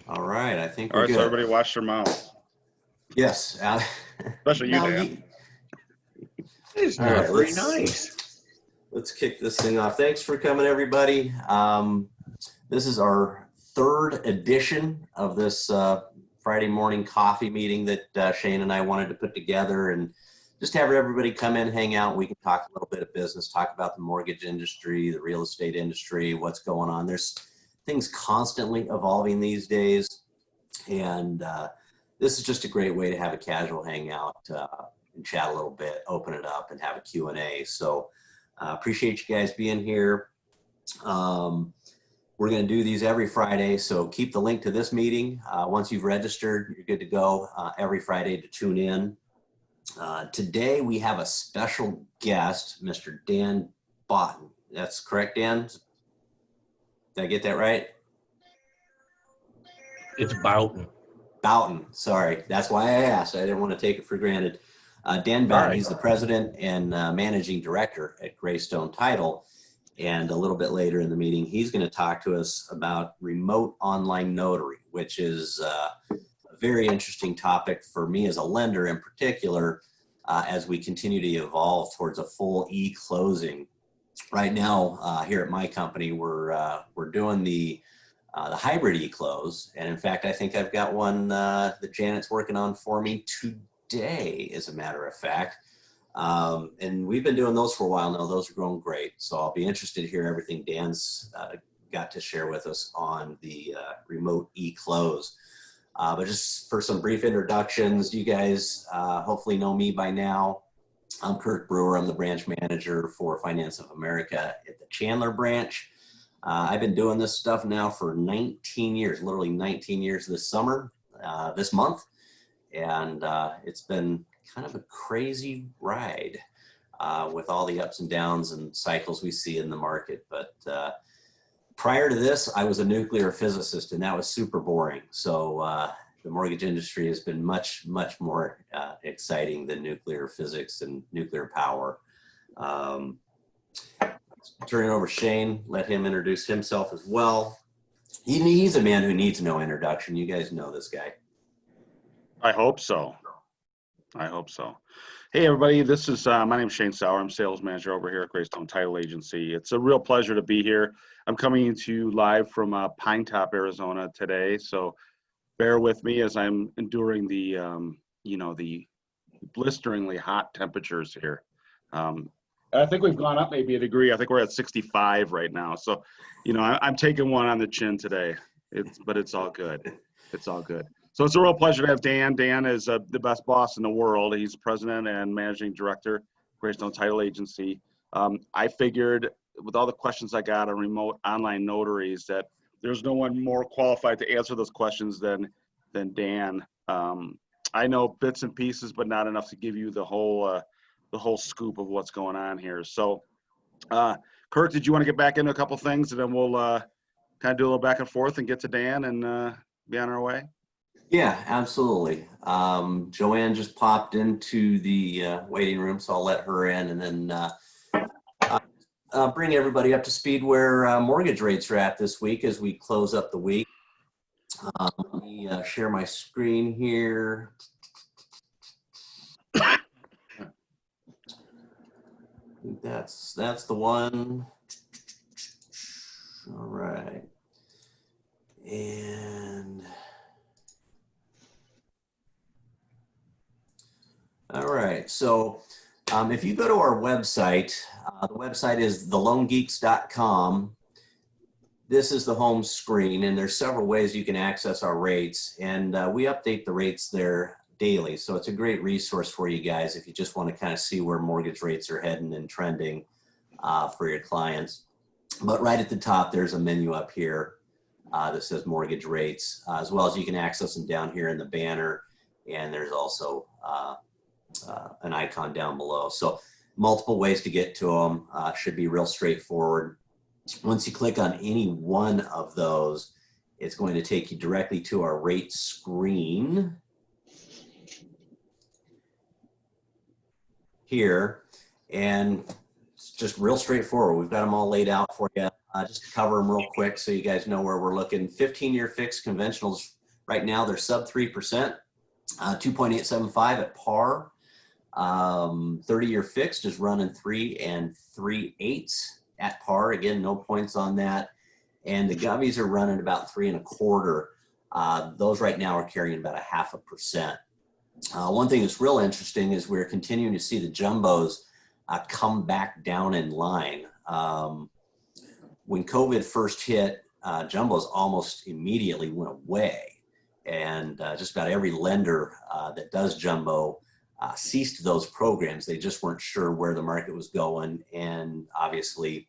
All right, I think All we're right, good. so everybody wash their mouths. Yes. Especially you, now Dan. It's all not right, very nice. let's kick this thing off. Thanks for coming, everybody. This is our third edition of this Friday morning coffee meeting that Shane and I wanted to put together and just have everybody come in, hang out. We can talk a little bit of business, talk about the mortgage industry, the real estate industry, what's going on. There's things constantly evolving these days. And this is just a great way to have a casual hangout and chat a little bit, open it up and have a Q&A. So appreciate you guys being here. We're going to do these every Friday, so keep the link to this meeting. Once you've registered, you're good to go every Friday to tune in. Today we have a special guest, Mr. Dan Boughton. That's correct, Dan? Did I get that right? It's Boughton. Boughton, sorry. That's why I asked. I didn't want to take it for granted. Dan Boughton, he's the president and managing director at Greystone Title. And a little bit later in the meeting, he's going to talk to us about remote online notary, which is a very interesting topic for me as a lender in particular, as we continue to evolve towards a full e-closing. Right now, here at my company, we're doing the hybrid e-close. And in fact, I think I've got one that Janet's working on for me today, as a matter of fact. And we've been doing those for a while now. Those are going great. So I'll be interested to hear everything Dan's got to share with us on the remote e-close. But just for some brief introductions, you guys hopefully know me by now. I'm Kirk Brewer. I'm the branch manager for Finance of America at the Chandler branch. I've been doing this stuff now for 19 years, literally 19 years this summer, this month. And it's been kind of a crazy ride with all the ups and downs and cycles we see in the market. But prior to this, I was a nuclear physicist, and that was super boring. So the mortgage industry has been much, much more exciting than nuclear physics and nuclear power. Turn it over to Shane, let him introduce himself as well. He's a man who needs no introduction. You guys know this guy. I hope so. I hope so. Hey, everybody. This is my name is Shane Sauer. I'm sales manager over here at Greystone Title Agency. It's a real pleasure to be here. I'm coming to you live from Pine Top, Arizona today. So bear with me as I'm enduring the, the blisteringly hot temperatures here. I think we've gone up maybe a degree. I think we're at 65 right now. So, I'm taking one on the chin today. But it's all good. It's all good. So it's a real pleasure to have Dan. Dan is the best boss in the world. He's president and managing director, Greystone Title Agency. I figured with all the questions I got on remote online notaries that there's no one more qualified to answer those questions than Dan. I know bits and pieces, but not enough to give you the whole scoop of what's going on here. So, Kirk, did you want to get back into a couple things, and then we'll kind of do a little back and forth and get to Dan and be on our way? Yeah, absolutely. Joanne just popped into the waiting room, so I'll let her in and then bring everybody up to speed where mortgage rates are at this week as we close up the week. Let me share my screen here. That's the one. All right. And all right, so if you go to our website, the website is theloangeeks.com. This is the home screen, and there's several ways you can access our rates, and we update the rates there daily. So it's a great resource for you guys if you just want to kind of see where mortgage rates are heading and trending for your clients. But right at the top, there's a menu up here that says mortgage rates, as well as you can access them down here in the banner, and there's also an icon down below. So multiple ways to get to them, should be real straightforward. Once you click on any one of those, it's going to take you directly to our rate screen here. And it's just real straightforward. We've got them all laid out for you. Just to cover them real quick so you guys know where we're looking. 15-year fixed conventional is Right now they're sub 3%, 2.875 at par. 30-year fixed is running 3 3/8 at par. Again, no points on that. And the govies are running about 3 1/4. Those right now are carrying about 0.5%. One thing that's real interesting is we're continuing to see the jumbos come back down in line. When COVID first hit, jumbos almost immediately went away. And just about every lender that does jumbo ceased those programs. They just weren't sure where the market was going. And obviously,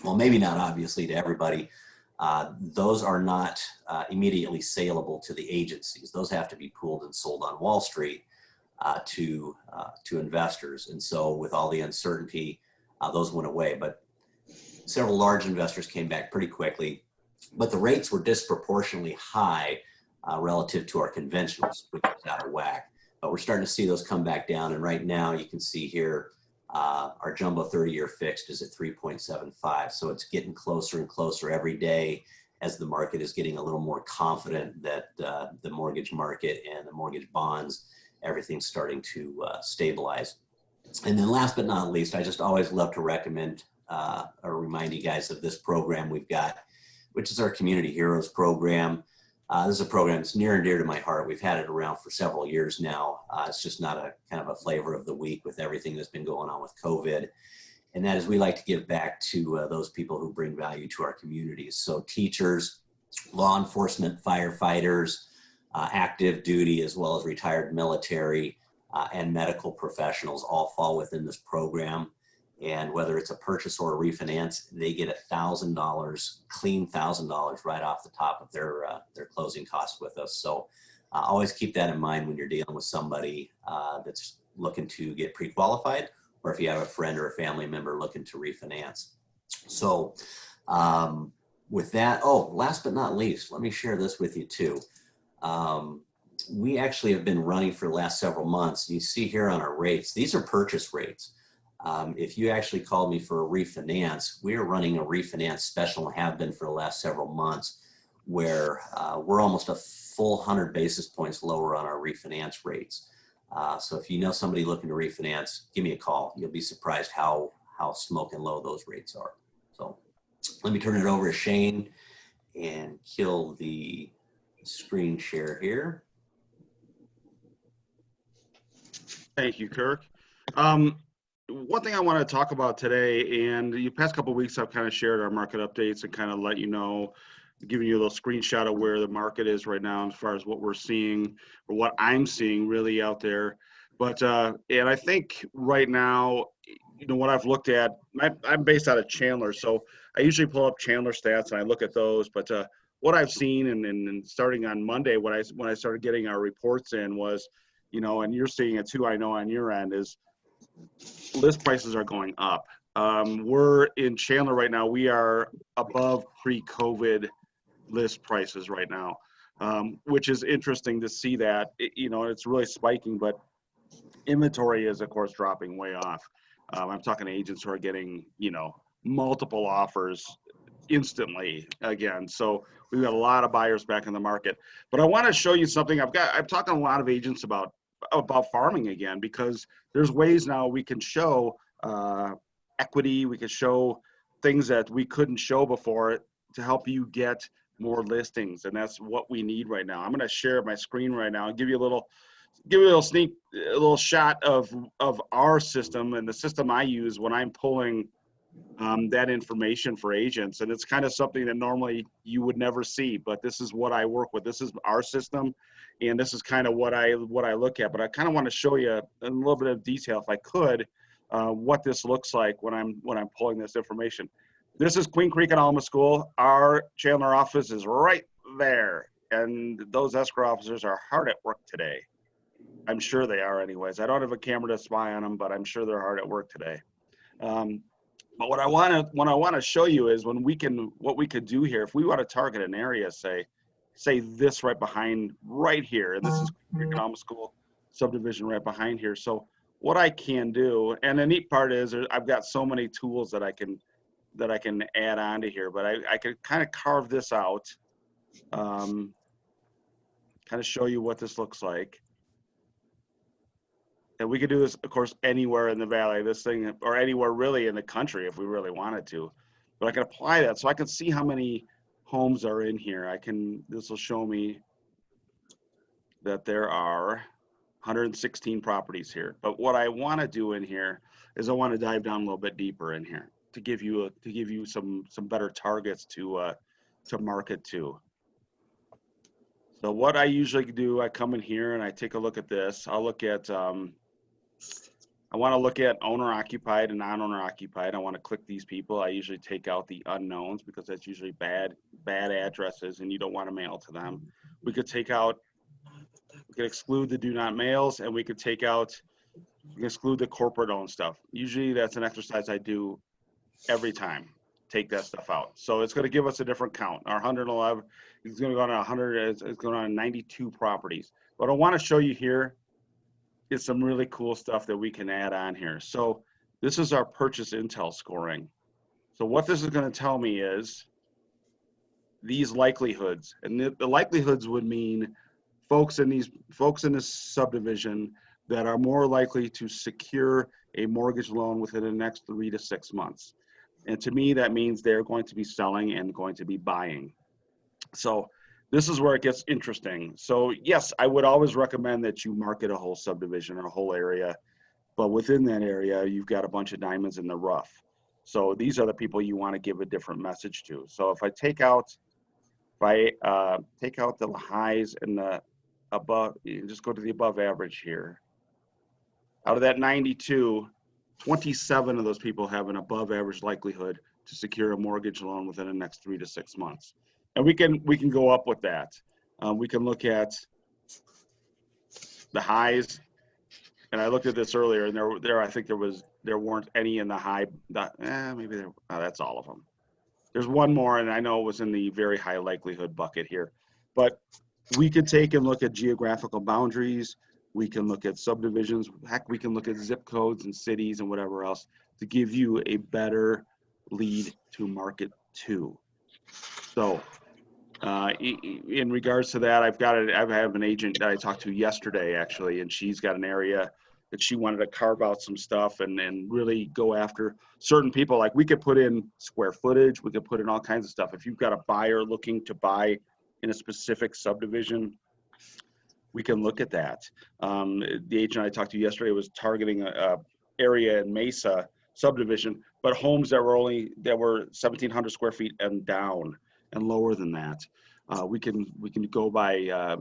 well, maybe not obviously to everybody, those are not immediately saleable to the agencies. Those have to be pooled and sold on Wall Street to investors. And so with all the uncertainty, those went away. But several large investors came back pretty quickly. But the rates were disproportionately high relative to our conventionals, which was out of whack. But we're starting to see those come back down. And right now you can see here, our jumbo 30-year fixed is at 3.75. So it's getting closer and closer every day as the market is getting a little more confident that the mortgage market and the mortgage bonds, everything's starting to stabilize. And then last but not least, I just always love to recommend or remind you guys of this program we've got, which is our Community Heroes program. This is a program that's near and dear to my heart. We've had it around for several years now. It's just not a kind of a flavor of the week with everything that's been going on with COVID. And that is we like to give back to those people who bring value to our communities. So teachers, law enforcement, firefighters, active duty, as well as retired military and medical professionals all fall within this program. And whether it's a purchase or a refinance, they get $1,000, clean $1,000 right off the top of their closing costs with us. So always keep that in mind when you're dealing with somebody that's looking to get pre-qualified, or if you have a friend or a family member looking to refinance. So with that, oh, last but not least, let me share this with you too. We actually have been running for the last several months. You see here on our rates, these are purchase rates. If you actually called me for a refinance, we're running a refinance special and have been for the last several months, where we're almost a full 100 basis points lower on our refinance rates. So if you know somebody looking to refinance, give me a call. You'll be surprised how smoking low those rates are. So let me turn it over to Shane and kill the screen share here. Thank you, Kirk. One thing I want to talk about today, and the past couple of weeks I've kind of shared our market updates and kind of let you know, giving you a little screenshot of where the market is right now as far as what we're seeing or what I'm seeing really out there. But and I think right now, you know, what I've looked at, I'm based out of Chandler, so I usually pull up Chandler stats and I look at those. But what I've seen and starting on Monday, when I started getting our reports in was, you know, and you're seeing it too, I know on your end, is list prices are going up. We're in Chandler right now. We are above pre-COVID list prices right now, which is interesting to see that. You know, it's really spiking, but inventory is, of course, dropping way off. I'm talking to agents who are getting, you know, multiple offers instantly again. So we've got a lot of buyers back in the market. But I want to show you something. I'm talking to a lot of agents about farming again, because there's ways now we can show equity, we can show things that we couldn't show before to help you get more listings, and that's what we need right now. I'm going to share my screen right now and give you a little shot of our system and the system I use when I'm pulling that information for agents. And it's kind of something that normally you would never see, but this is what I work with. This is our system, and this is kind of what I look at. But I kind of want to show you in a little bit of detail, if I could, what this looks like when I'm pulling this information. This is Queen Creek and Alma School. Our Chandler office is right there, and those escrow officers are hard at work today. I'm sure they are anyways. I don't have a camera to spy on them, but I'm sure they're hard at work today. But what I want to show you is what we could do here if we want to target an area, say this right here, and this is Creek and Alma School subdivision right behind here. So what I can do, and the neat part is I've got so many tools that I can add on to here, but I could kind of carve this out. kind of show you what this looks like. And we could do this, of course, anywhere in the valley, this thing, or anywhere really in the country if we really wanted to. But I can apply that so I can see how many homes are in here. This will show me that there are 116 properties here. But what I want to do in here is I want to dive down a little bit deeper in here to give you some better targets to market to. So what I usually do, I come in here and I take a look at this. I'll look at I want to look at owner occupied and non-owner occupied. I want to click these people. I usually take out the unknowns because that's usually bad addresses and you don't want to mail to them. We could exclude the do not mails, and we could exclude the corporate owned stuff. Usually that's an exercise I do every time, take that stuff out. So it's going to give us a different count. Our 111 is going to go on 100, it's going on 92 properties. What I want to show you here is some really cool stuff that we can add on here. So this is our purchase intel scoring. So what this is going to tell me is these likelihoods, and the likelihoods would mean folks in this subdivision that are more likely to secure a mortgage loan within the next 3 to 6 months. And to me, that means they're going to be selling and going to be buying. So this is where it gets interesting. So yes, I would always recommend that you market a whole subdivision or a whole area, but within that area, you've got a bunch of diamonds in the rough. So these are the people you want to give a different message to. So if I take out the highs and the above, you just go to the above average here. Out of that 92, 27 of those people have an above average likelihood to secure a mortgage loan within the next 3 to 6 months. And we can go up with that. We can look at the highs, and I looked at this earlier, and I think there weren't any in the high. Maybe there. Oh, that's all of them. There's one more, and I know it was in the very high likelihood bucket here. But we could take and look at geographical boundaries. We can look at subdivisions. Heck, we can look at zip codes and cities and whatever else to give you a better lead to market to. So in regards to that, I have an agent that I talked to yesterday actually, and she's got an area that she wanted to carve out some stuff and really go after certain people. Like we could put in square footage, we could put in all kinds of stuff. If you've got a buyer looking to buy in a specific subdivision, we can look at that. The agent I talked to yesterday was targeting a area in Mesa subdivision, but homes that were 1,700 square feet and down and lower than that. We can go by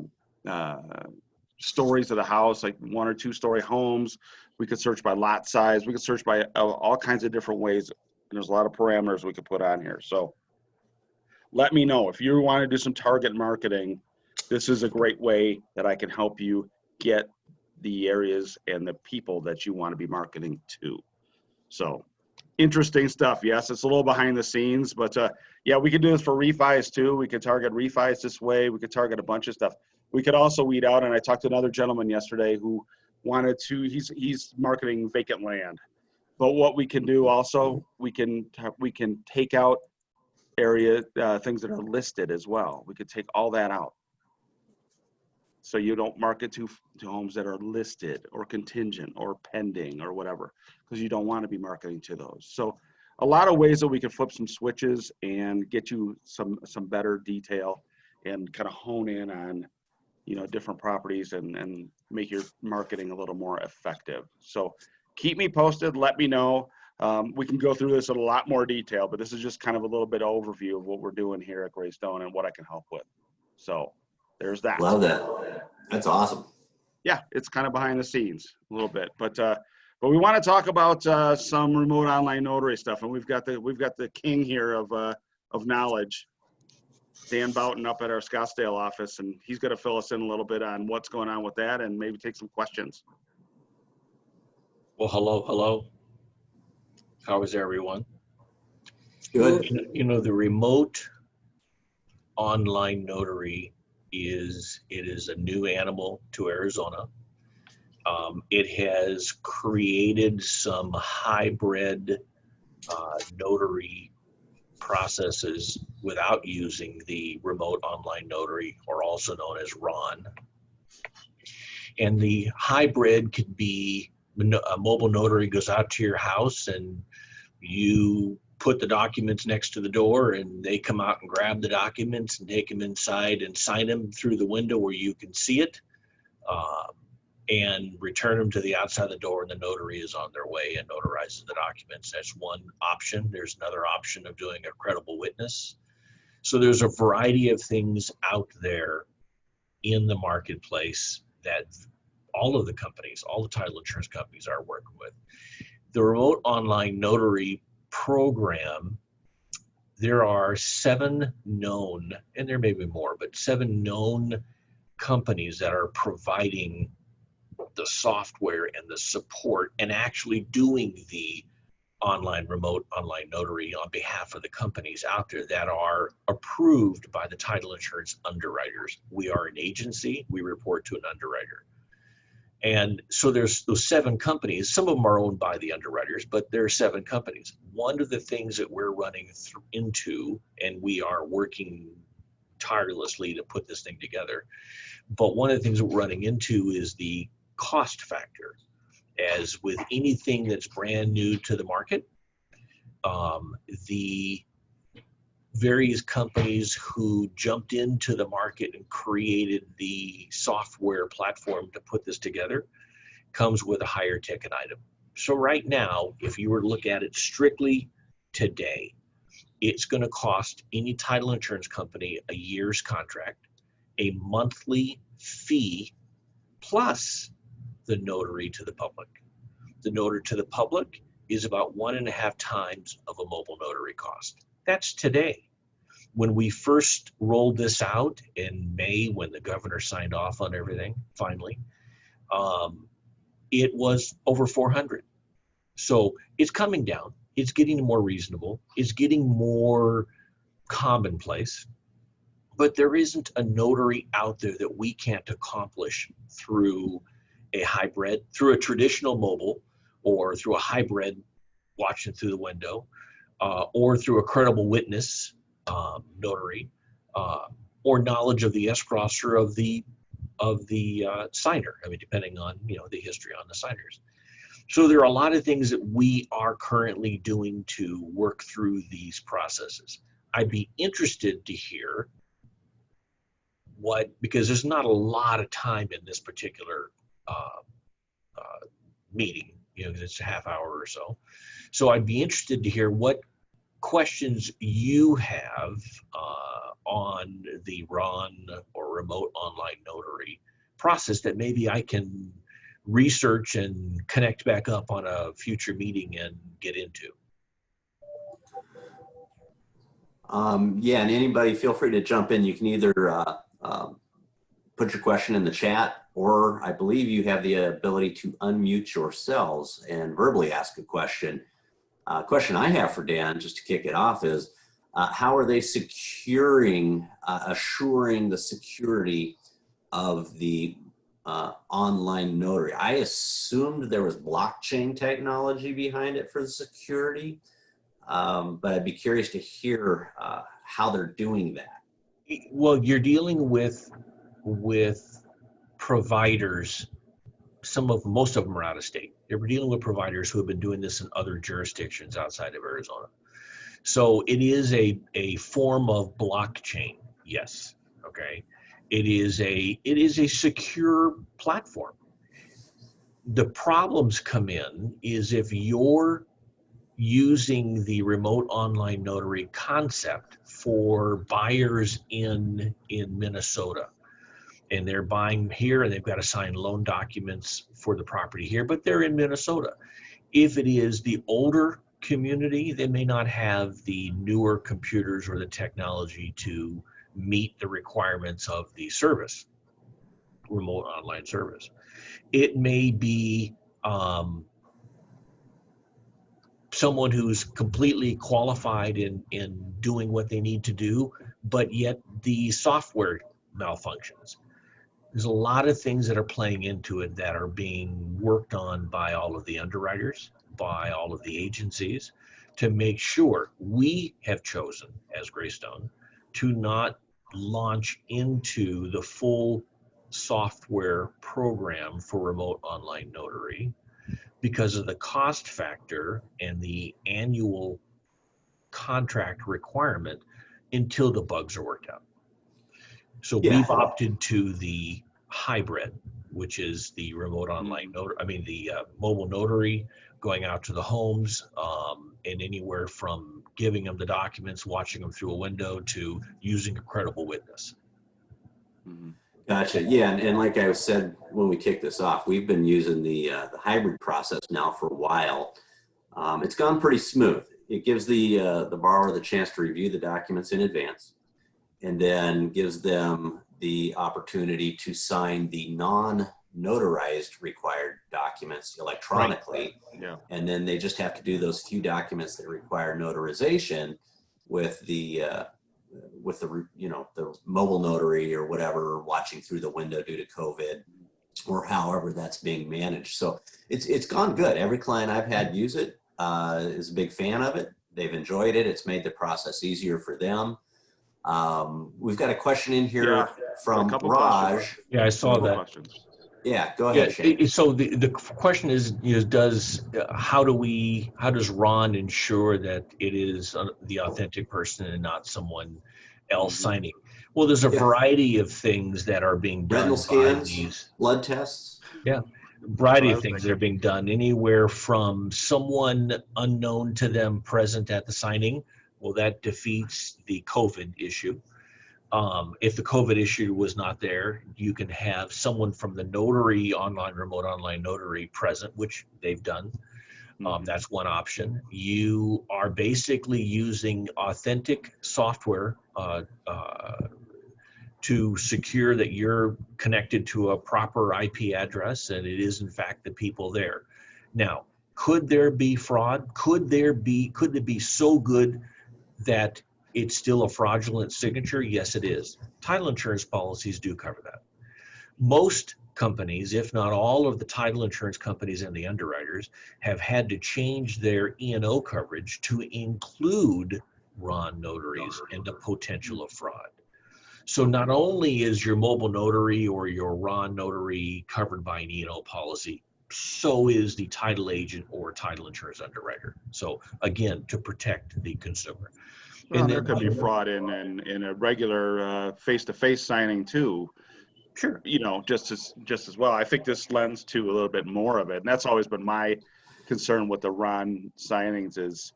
stories of the house, like 1 or 2 story homes. We could search by lot size. We could search by all kinds of different ways. And there's a lot of parameters we could put on here. So let me know if you want to do some target marketing. This is a great way that I can help you get the areas and the people that you want to be marketing to. So interesting stuff. Yes, it's a little behind the scenes, but yeah, we could do this for refis too. We could target refis this way. We could target a bunch of stuff. We could also weed out, and I talked to another gentleman yesterday who wanted to, he's marketing vacant land. But what we can do also, we can take out things that are listed as well. We could take all that out. So you don't market to homes that are listed or contingent or pending or whatever, because you don't want to be marketing to those. So a lot of ways that we can flip some switches and get you some better detail and kind of hone in on, different properties and make your marketing a little more effective. So keep me posted. Let me know. We can go through this in a lot more detail, but this is just kind of a little bit overview of what we're doing here at Greystone and what I can help with. So there's that. Love that. That's awesome. Yeah, it's kind of behind the scenes a little bit, but we want to talk about some remote online notary stuff, and we've got the king here of knowledge, Dan Boughton, up at our Scottsdale office, and he's going to fill us in a little bit on what's going on with that and maybe take some questions. Well, hello. How is everyone? Good. The remote online notary is a new animal to Arizona. It has created some hybrid notary processes without using the remote online notary, or also known as RON. And the hybrid could be a mobile notary goes out to your house and you put the documents next to the door and they come out and grab the documents and take them inside and sign them through the window where you can see it, and return them to the outside of the door, and the notary is on their way and notarizes the documents. That's one option. There's another option of doing a credible witness. So there's a variety of things out there in the marketplace that all of the companies, all the title insurance companies are working with. The remote online notary program, there are 7 known, and there may be more, but 7 known companies that are providing the software and the support and actually doing the remote online notary on behalf of the companies out there that are approved by the title insurance underwriters. We are an agency, we report to an underwriter. And so there's those 7 companies. Some of them are owned by the underwriters, but there are 7 companies. One of the things that we're running into, and we are working tirelessly to put this thing together, but one of the things that we're running into is the cost factor. As with anything that's brand new to the market, the various companies who jumped into the market and created the software platform to put this together comes with a higher ticket item. So right now, if you were to look at it strictly today, it's going to cost any title insurance company a year's contract, a monthly fee, plus the notary to the public. The notary to the public is about 1.5 times of a mobile notary cost. That's today. When we first rolled this out in May, when the governor signed off on everything, finally, it was over 400. So it's coming down. It's getting more reasonable. It's getting more commonplace. But there isn't a notary out there that we can't accomplish through a hybrid, through a traditional mobile, or through a hybrid watching through the window, or through a credible witness notary, or knowledge of the escrosser of the signer. I mean, depending on the history on the signers. So there are a lot of things that we are currently doing to work through these processes. I'd be interested to hear because there's not a lot of time in this particular meeting, because it's a half hour or so. So I'd be interested to hear what questions you have on the RON or remote online notary process that maybe I can research and connect back up on a future meeting and get into. Yeah, and anybody feel free to jump in. You can either put your question in the chat, or I believe you have the ability to unmute yourselves and verbally ask a question. Question I have for Dan, just to kick it off, is how are they assuring the security of the online notary? I assumed there was blockchain technology behind it for the security, but I'd be curious to hear how they're doing that. Well, you're dealing with providers. Most of them are out of state. We're dealing with providers who have been doing this in other jurisdictions outside of Arizona. So it is a form of blockchain. Yes. Okay. It is a secure platform. The problems come in is if you're using the remote online notary concept for buyers in Minnesota, and they're buying here and they've got to sign loan documents for the property here, but they're in Minnesota. If it is the older community, they may not have the newer computers or the technology to meet the requirements of the service, remote online service. It may be someone who's completely qualified in doing what they need to do, but yet the software malfunctions. There's a lot of things that are playing into it that are being worked on by all of the underwriters, by all of the agencies, to make sure we have chosen as Greystone to not launch into the full software program for remote online notary because of the cost factor and the annual contract requirement until the bugs are worked out. So Yeah. we've opted to the hybrid, which is the remote online notary, the mobile notary going out to the homes, and anywhere from giving them the documents, watching them through a window, to using a credible witness. Gotcha. Yeah, and like I said when we kicked this off, we've been using the hybrid process now for a while. It's gone pretty smooth. It gives the borrower the chance to review the documents in advance, and then gives them the opportunity to sign the non-notarized required documents electronically. Right. Yeah. And then they just have to do those few documents that require notarization with the the mobile notary or whatever, watching through the window due to COVID, or however that's being managed. So it's gone good. Every client I've had use it is a big fan of it. They've enjoyed it. It's made the process easier for them. We've got a question in here from Raj. Yeah, I saw that. Questions. Yeah, go ahead, Shane. So the question is how does Ron ensure that it is the authentic person and not someone else signing? Well, there's a variety of things that are being done. Retinal scans, blood tests. Yeah, variety of things that are being done, anywhere from someone unknown to them present at the signing. Well, that defeats the COVID issue. If the COVID issue was not there, you can have someone from the notary remote online notary present, which they've done. That's one option. You are basically using authentic software to secure that you're connected to a proper IP address and it is in fact the people there. Now, could there be fraud? Could it be so good that it's still a fraudulent signature? Yes, it is. Title insurance policies do cover that. Most companies, if not all of the title insurance companies and the underwriters, have had to change their E&O coverage to include RON notaries and the potential of fraud. So not only is your mobile notary or your RON notary covered by an E&O policy, so is the title agent or title insurance underwriter. So again, to protect the consumer. Well, and there then, could be fraud in a regular face-to-face signing too. Sure. Just as well. I think this lends to a little bit more of it, and that's always been my concern with the RON signings is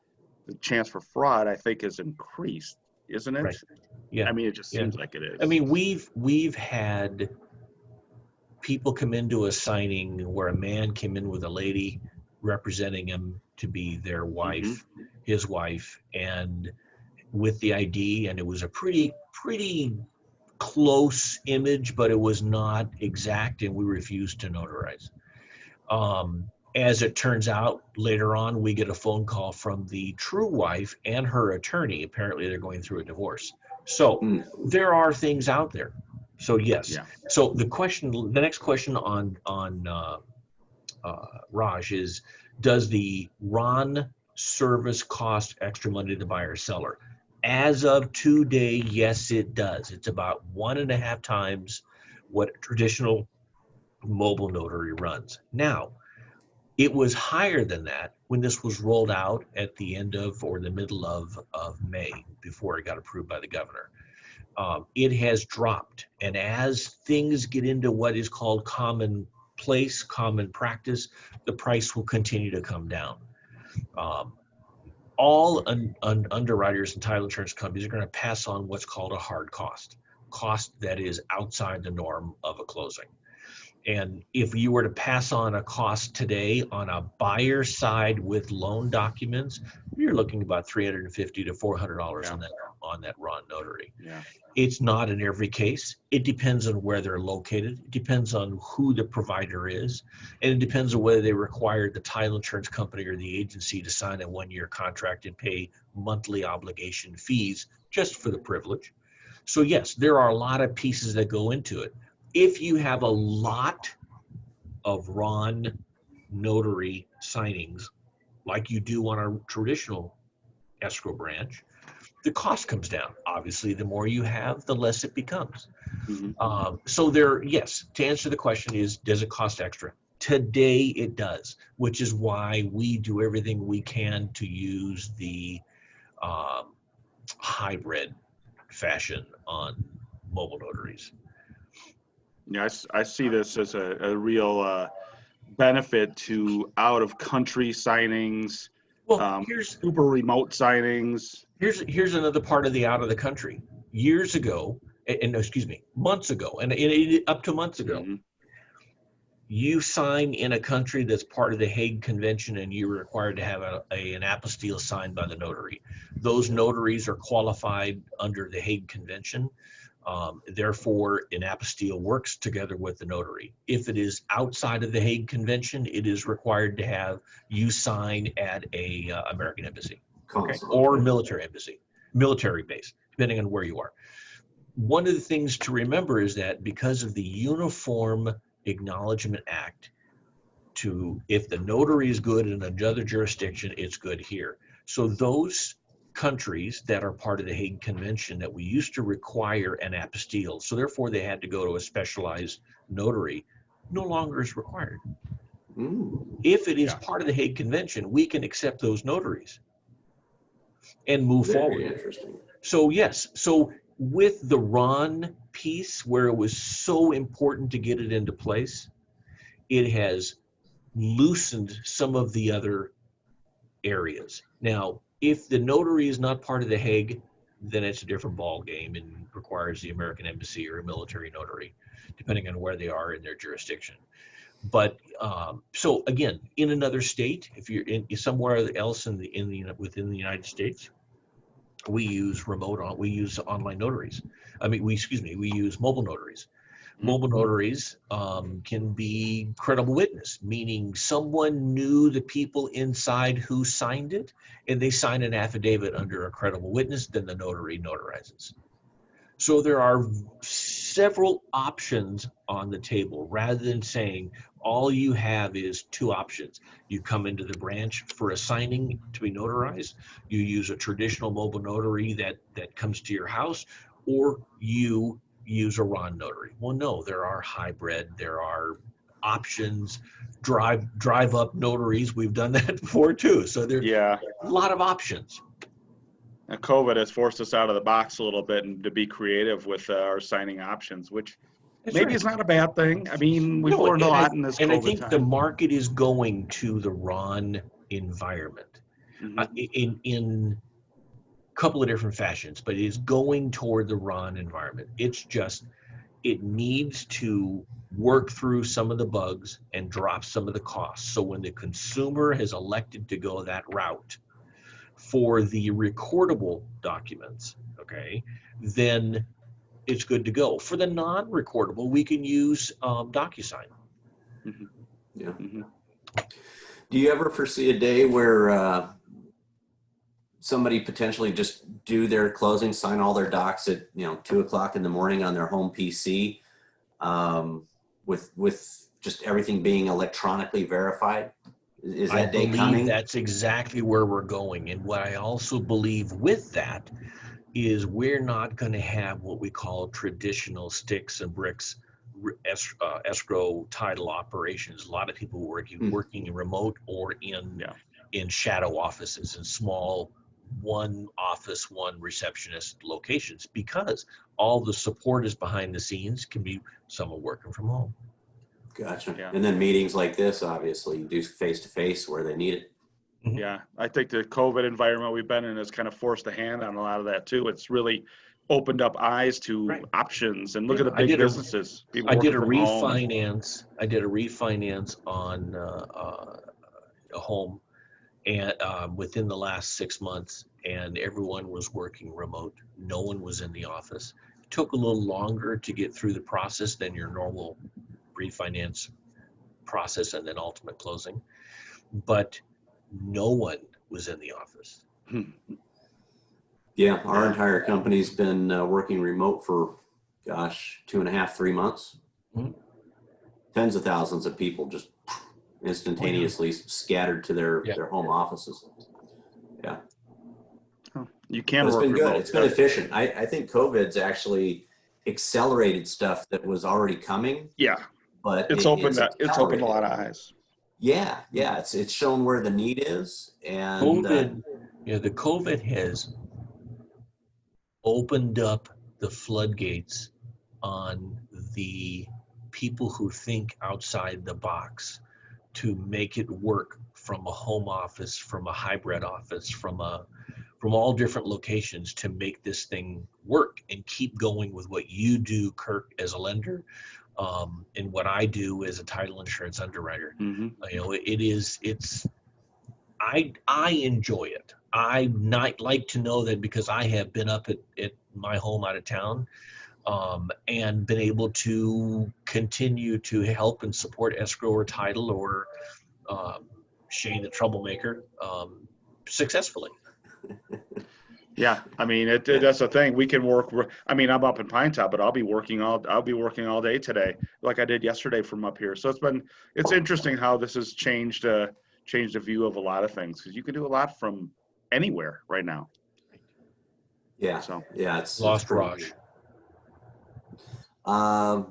the chance for fraud. I think is increased, isn't it? Right. Yeah. I mean, it just seems like it is. I mean, we've had people come into a signing where a man came in with a lady representing him to be their wife, his wife, and with the ID, and it was a pretty close image, but it was not exact, and we refused to notarize. As it turns out, later on, we get a phone call from the true wife and her attorney. Apparently, they're going through a divorce. So there are things out there. So yes. Yeah. So the next question on Raj is, does the RON service cost extra money to the buyer or seller? As of today, yes, it does. It's about 1.5 times what traditional mobile notary runs. Now, it was higher than that when this was rolled out at the end of or the middle of May, before it got approved by the governor. It has dropped. And as things get into what is called common practice, the price will continue to come down. All underwriters and title insurance companies are going to pass on what's called a hard cost that is outside the norm of a closing. And if you were to pass on a cost today on a buyer side with loan documents, you're looking about $350 to $400 on that RON notary. Yeah. It's not in every case. It depends on where they're located. It depends on who the provider is. And it depends on whether they require the title insurance company or the agency to sign a 1-year contract and pay monthly obligation fees just for the privilege. So yes, there are a lot of pieces that go into it. If you have a lot of RON notary signings, like you do on a traditional escrow branch, the cost comes down. Obviously, the more you have, the less it becomes. So there, yes, to answer the question is, does it cost extra? Today it does, which is why we do everything we can to use the hybrid fashion on mobile notaries. Yeah, I see this as a real benefit to out-of-country signings, Well, super remote signings. here's another part of the out of the country. Years ago, and excuse me, months ago, and up to months ago, you sign in a country that's part of the Hague Convention, and you're required to have an apostille signed by the notary. Those notaries are qualified under the Hague Convention. Therefore, an apostille works together with the notary. If it is outside of the Hague Convention, it is required to have you sign at a American embassy, okay, or military embassy, military base, depending on where you are. One of the things to remember is that because of the Uniform Acknowledgement Act, if the notary is good in another jurisdiction, it's good here. So those countries that are part of the Hague Convention that we used to require an apostille, so therefore they had to go to a specialized notary, no longer is required. If it is part of the Hague Convention, we can accept those notaries and move forward. Interesting. So yes, so with the RON piece, where it was so important to get it into place, it has loosened some of the other areas. Now, if the notary is not part of the Hague, then it's a different ball game and requires the American embassy or a military notary, depending on where they are in their jurisdiction. But so again, in another state, if you're in somewhere else within the United States, we use online notaries. We use mobile notaries. Mobile notaries can be credible witness, meaning someone knew the people inside who signed it, and they sign an affidavit under a credible witness, then the notary notarizes. So there are several options on the table, rather than saying all you have is two options. You come into the branch for a signing to be notarized, you use a traditional mobile notary that comes to your house, or you use a RON notary. Well, no, there are hybrid, there are options, drive up notaries. We've done that before too. So there's a lot of options. And COVID has forced us out of the box a little bit and to be creative with our signing options, which maybe is not a bad thing. I mean, we've learned a lot in this COVID time. And I think the market is going to the RON environment in a couple of different fashions, but it is going toward the RON environment. It's just, it needs to work through some of the bugs and drop some of the costs. So when the consumer has elected to go that route for the recordable documents, okay, then it's good to go. For the non-recordable, we can use DocuSign. Yeah. Do you ever foresee a day where somebody potentially just do their closing, sign all their docs at 2 o'clock in the morning on their home PC, with just everything being electronically verified? Is that day coming? I believe that's exactly where we're going. And what I also believe with that is we're not going to have what we call traditional sticks and bricks escrow title operations. A lot of people working remote or in shadow offices and small one office, one receptionist locations, because all the support is behind the scenes, can be someone working from home. Gotcha. Yeah. And then meetings like this, obviously, you do face-to-face where they need it. Yeah, I think the COVID environment we've been in has kind of forced a hand on a lot of that too. It's really opened up eyes to options, and look at the big businesses. I did a refinance. I did a refinance on a home, and within the last 6 months, and everyone was working remote. No one was in the office. It took a little longer to get through the process than your normal refinance process and then ultimate closing, but no one was in the office. Yeah, our entire company's been working remote for, 2.5, 3 months. Tens of thousands of people just instantaneously scattered to their home offices. Yeah. You can But it's work been good. remote. It's been efficient. I think COVID's actually accelerated stuff that was already coming, Yeah, but it's opened a lot of eyes. Yeah, it's shown where the need is, and COVID, the COVID has opened up the floodgates on the people who think outside the box to make it work from a home office, from a hybrid office, from all different locations to make this thing work and keep going with what you do, Kirk, as a lender, and what I do as a title insurance underwriter. I enjoy it. I not like to know that because I have been up at my home out of town, and been able to continue to help and support escrow or title or Shane the troublemaker successfully. Yeah, I mean, that's the thing. We can work. I mean, I'm up in Pine Top, but I'll be working all day today, like I did yesterday from up here. So it's interesting how this has changed the view of a lot of things, because you can do a lot from anywhere right now. Yeah. So It's lost Raj. We're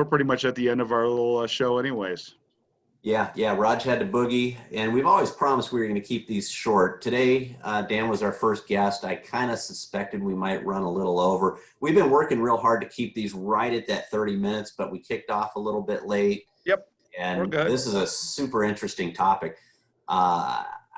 pretty much at the end of our little show, anyways. Yeah. Raj had to boogie, and we've always promised we were going to keep these short. Today, Dan was our first guest. I kind of suspected we might run a little over. We've been working real hard to keep these right at that 30 minutes, but we kicked off a little bit late. Yep. And we're good. This is a super interesting topic.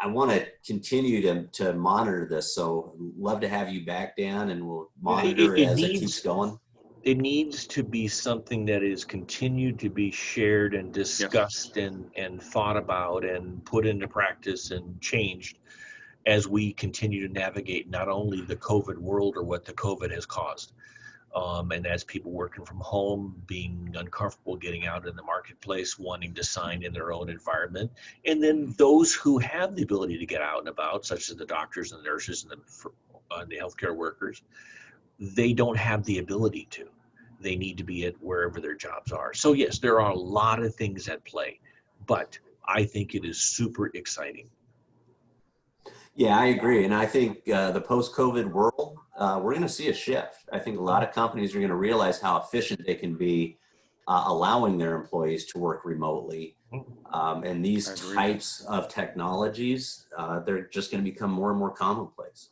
I want to continue to monitor this, so love to have you back, Dan, and we'll monitor it keeps going. It needs to be something that is continued to be shared and discussed, yes, and thought about and put into practice and changed as we continue to navigate not only the COVID world or what the COVID has caused, and as people working from home, being uncomfortable getting out in the marketplace, wanting to sign in their own environment, and then those who have the ability to get out and about, such as the doctors and the nurses and the healthcare workers, they don't have the ability to. They need to be at wherever their jobs are. So yes, there are a lot of things at play, but I think it is super exciting. Yeah, I agree. And I think the post-COVID world, we're going to see a shift. I think a lot of companies are going to realize how efficient they can be allowing their employees to work remotely. And these types of technologies, they're just going to become more and more commonplace.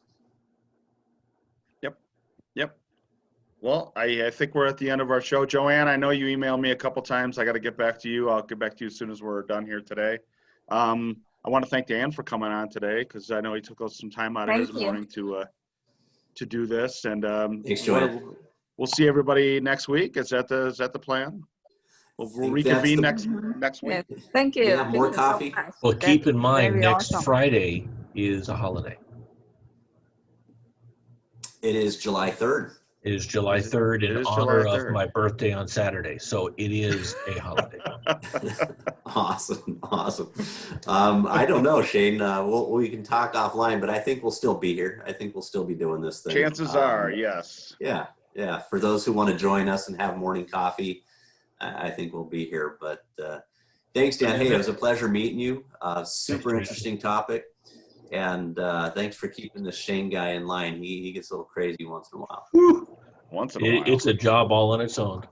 Yep. Well, I think we're at the end of our show. Joanne, I know you emailed me a couple times. I got to get back to you. I'll get back to you as soon as we're done here today. I want to thank Dan for coming on today, because I know he took some time out of his morning to do this. And thanks, Joanne. We'll see everybody next week. Is that the plan? We'll reconvene next week. Yes. Thank you. Yeah, more coffee. So well, keep in mind, next awesome. Friday is a holiday. It is July 3rd. It is July 3rd in honor of my birthday on Saturday. So it is a holiday. Awesome. I don't know, Shane. We can talk offline, but I think we'll still be here. I think we'll still be doing this thing. Chances are, yes. Yeah. For those who want to join us and have morning coffee, I think we'll be here. But thanks, Dan. Hey, it was a pleasure meeting you. Super interesting topic. And thanks for keeping the Shane guy in line. He gets a little crazy once in a while. Once in a while. It's a job all on its own.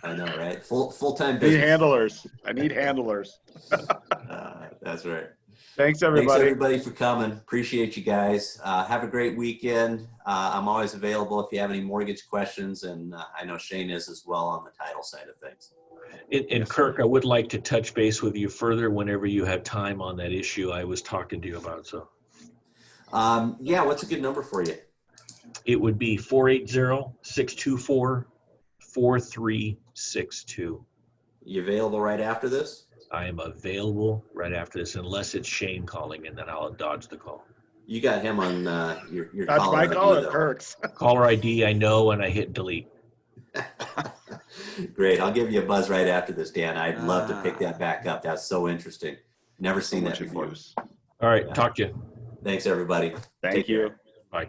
I know, right? Full-time business. I need handlers. That's right. Thanks, everybody. Thanks, everybody, for coming. Appreciate you guys. Have a great weekend. I'm always available if you have any mortgage questions, and I know Shane is as well on the title side of things. And Kirk, I would like to touch base with you further whenever you have time on that issue I was talking to you about. So, yeah, what's a good number for you? It would be 480-624-4362. You available right after this? I am available right after this, unless it's Shane calling, and then I'll dodge the call. You got him on your That's caller my ID, caller, though. Kirk's. Caller ID, I know, and I hit delete. Great. I'll give you a buzz right after this, Dan. I'd love to pick that back up. That's so interesting. Never seen that before. All right. Talk to you. Thanks, everybody. Thank you. Bye.